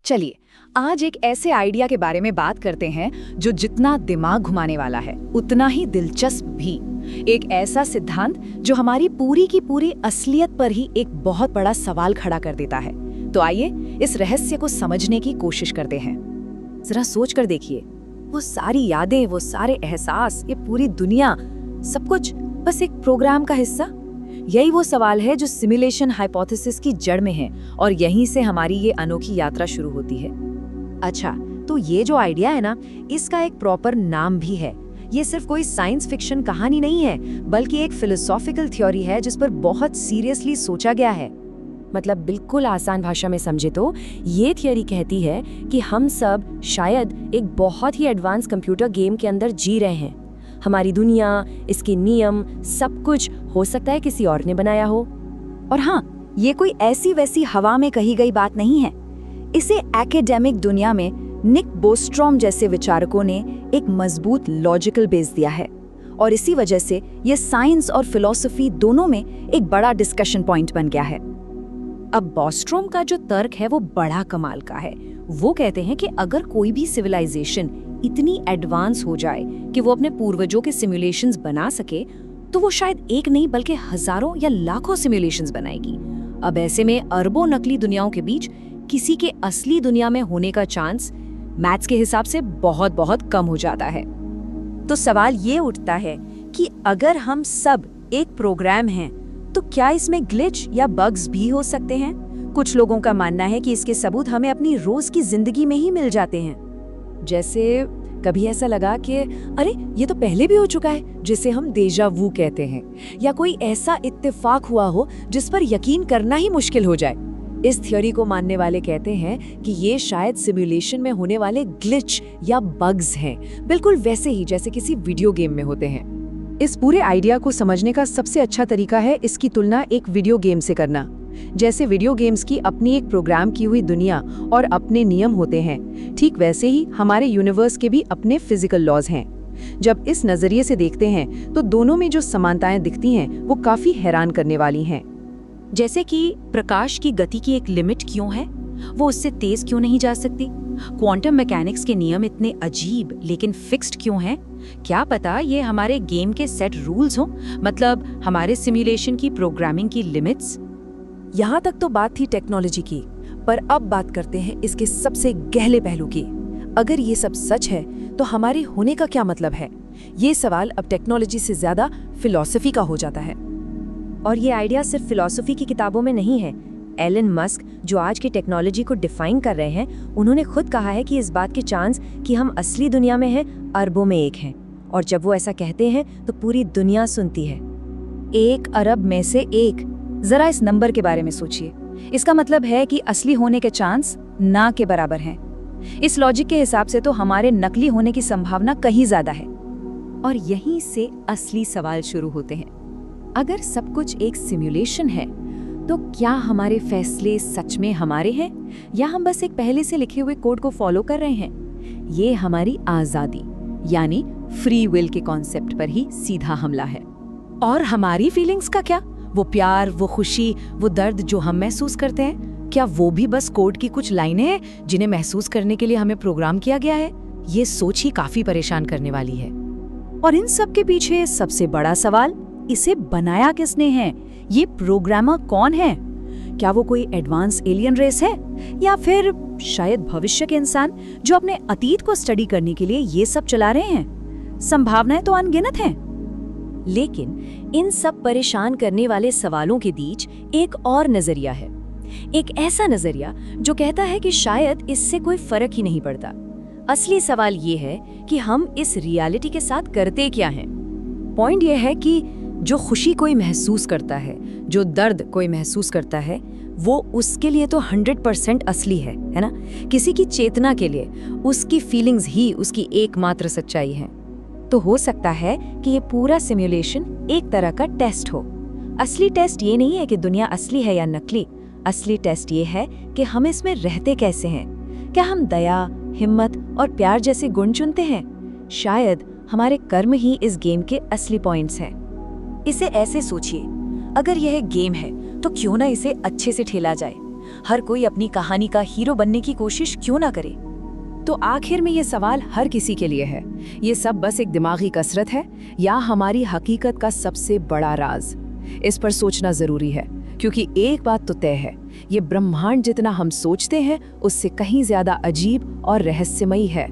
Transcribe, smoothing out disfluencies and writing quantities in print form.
चलिए आज एक ऐसे आइडिया के बारे में बात करते हैं जो जितना दिमाग घुमाने वाला है उतना ही दिलचस्प भी। एक ऐसा सिद्धांत जो हमारी पूरी की पूरी असलियत पर ही एक बहुत बड़ा सवाल खड़ा कर देता है। तो आइए इस रहस्य को समझने की कोशिश करते हैं। जरा सोच कर देखिए, वो सारी यादें, वो सारे एहसास, ये पूरी दुनिया, सब कुछ बस एक प्रोग्राम का हिस्सा। यही वो सवाल है जो सिमुलेशन हाइपोथेसिस की जड़ में है और यहीं से हमारी ये अनोखी यात्रा शुरू होती है। अच्छा, तो ये जो आइडिया है ना, इसका एक प्रॉपर नाम भी है। ये सिर्फ कोई साइंस फिक्शन कहानी नहीं है, बल्कि एक फिलोसॉफिकल थ्योरी है जिस पर बहुत सीरियसली सोचा गया है। मतलब बिल्कुल आसान भाषा में समझे तो ये थियरी कहती है कि हम सब शायद एक बहुत ही एडवांस कंप्यूटर गेम के अंदर जी रहे हैं। हमारी दुनिया, इसके नियम, सब कुछ हो सकता है किसी और ने बनाया हो। और हाँ, ये कोई ऐसी वैसी हवा में कही गई बात नहीं है। इसे एकेडमिक दुनिया में निक बोस्ट्रॉम जैसे विचारकों ने एक मजबूत लॉजिकल बेस दिया है और इसी वजह से ये साइंस और फिलॉसफी दोनों में एक बड़ा डिस्कशन पॉइंट बन गया है। अब बोस्ट्रॉम का जो तर्क है वो बड़ा कमाल का है। वो कहते हैं कि अगर कोई भी सिविलाइजेशन इतनी एडवांस हो जाए कि वो अपने पूर्वजों के सिमुलेशंस बना सके, तो वो शायद एक नहीं बल्कि हजारों या लाखों सिमुलेशंस बनाएगी। अब ऐसे में अरबों नकली दुनियाओं के बीच किसी के असली दुनिया में होने का चांस मैथ्स के हिसाब से बहुत बहुत कम हो जाता है। तो सवाल ये उठता है कि अगर हम सब एक प्रोग्राम हैं, तो क्या इसमें ग्लिच या बग्स भी हो सकते हैं? कुछ लोगों का मानना है कि इसके सबूत हमें अपनी रोज की जिंदगी में ही मिल जाते हैं। जैसे कभी ऐसा लगा कि अरे ये तो पहले भी हो चुका है, जिसे हम देजा वू कहते हैं, या कोई ऐसा इत्तेफाक हुआ हो जिस पर यकीन करना ही मुश्किल हो जाए। इस थ्योरी को मानने वाले कहते हैं कि ये शायद सिमुलेशन में होने वाले ग्लिच या बग्स हैं, बिल्कुल वैसे ही जैसे किसी वीडियो गेम में होते हैं। इस पूरे आइडिया को समझने का सबसे अच्छा तरीका है इसकी तुलना एक वीडियो गेम से करना। जैसे वीडियो गेम्स की अपनी एक प्रोग्राम की हुई दुनिया और अपने नियम होते हैं, ठीक वैसे ही हमारे यूनिवर्स के भी अपने फिजिकल लॉज हैं। जब इस नजरिए से देखते हैं तो दोनों में जो समानताएं दिखती हैं वो काफी हैरान करने वाली हैं। जैसे कि प्रकाश की गति की एक लिमिट क्यों है, वो उससे तेज क्यों नहीं जा सकती? क्वांटम मैकेनिक्स के नियम इतने अजीब लेकिन फिक्स्ड क्यों हैं? क्या पता ये हमारे गेम के सेट रूल्स हों, मतलब हमारे सिमुलेशन की प्रोग्रामिंग की लिमिट्स। यहाँ तक तो बात थी टेक्नोलॉजी की, पर अब बात करते हैं इसके सबसे गहरे पहलू की। अगर ये सब सच है तो हमारे होने का क्या मतलब है? ये सवाल अब टेक्नोलॉजी से ज्यादा फिलॉसफी का हो जाता है। और ये आइडिया सिर्फ फिलॉसफी की किताबों में नहीं है। एलन मस्क, जो आज की टेक्नोलॉजी को डिफाइन कर रहे हैं, उन्होंने खुद कहा है कि इस बात के चांस कि हम असली दुनिया में हैं अरबों में एक हैं। और जब वो ऐसा कहते हैं तो पूरी दुनिया सुनती है। 1 अरब में से 1। जरा इस नंबर के बारे में सोचिए। इसका मतलब है कि असली होने के चांस ना के बराबर हैं। इस लॉजिक के हिसाब से तो हमारे नकली होने की संभावना कहीं ज्यादा है। और यहीं से असली सवाल शुरू होते हैं। अगर सब कुछ एक सिमुलेशन है, तो क्या हमारे फैसले सच में हमारे हैं या हम बस एक पहले से लिखे हुए कोड को फॉलो कर रहे हैं? ये हमारी आजादी यानी फ्री विल के कॉन्सेप्ट पर ही सीधा हमला है। और हमारी फीलिंग्स का क्या? वो प्यार, वो खुशी, वो दर्द जो हम महसूस करते हैं, क्या वो भी बस कोड की कुछ लाइनें हैं जिन्हें महसूस करने के लिए हमें प्रोग्राम किया गया है? ये सोच ही काफी परेशान करने वाली है। और इन सब के पीछे सबसे बड़ा सवाल, इसे बनाया किसने है? ये प्रोग्रामर कौन है? क्या वो कोई एडवांस एलियन रेस है या फिर शायद भविष्य के इंसान जो अपने अतीत को स्टडी करने के लिए ये सब चला रहे हैं? संभावनाएं तो अनगिनत हैं। लेकिन इन सब परेशान करने वाले सवालों के बीच एक और नजरिया है। एक ऐसा नजरिया जो कहता है कि शायद इससे कोई फर्क ही नहीं पड़ता। असली सवाल ये है कि हम इस रियलिटी के साथ करते क्या हैं। पॉइंट ये है कि जो खुशी कोई महसूस करता है, जो दर्द कोई महसूस करता है, वो उसके लिए तो 100% असली है ना? किसी की चेतना के लिए उसकी फीलिंग्स ही उसकी एकमात्र सच्चाई है। तो हो सकता है कि ये पूरा सिमुलेशन एक तरह का टेस्ट हो। असली टेस्ट ये नहीं है कि दुनिया असली है या नकली। असली टेस्ट ये है कि हम इसमें रहते कैसे हैं। क्या हम दया, हिम्मत और प्यार जैसे गुण चुनते हैं? शायद हमारे कर्म ही इस गेम के असली पॉइंट्स हैं। इसे ऐसे सोचिए, अगर यह गेम है तो क्यों ना इसे अच्छे से खेला जाए। हर कोई अपनी कहानी का हीरो बनने की कोशिश क्यों ना करे? तो आखिर में ये सवाल हर किसी के लिए है, ये सब बस एक दिमागी कसरत है या हमारी हकीकत का सबसे बड़ा राज? इस पर सोचना जरूरी है, क्योंकि एक बात तो तय है, ये ब्रह्मांड जितना हम सोचते हैं उससे कहीं ज्यादा अजीब और रहस्यमयी है।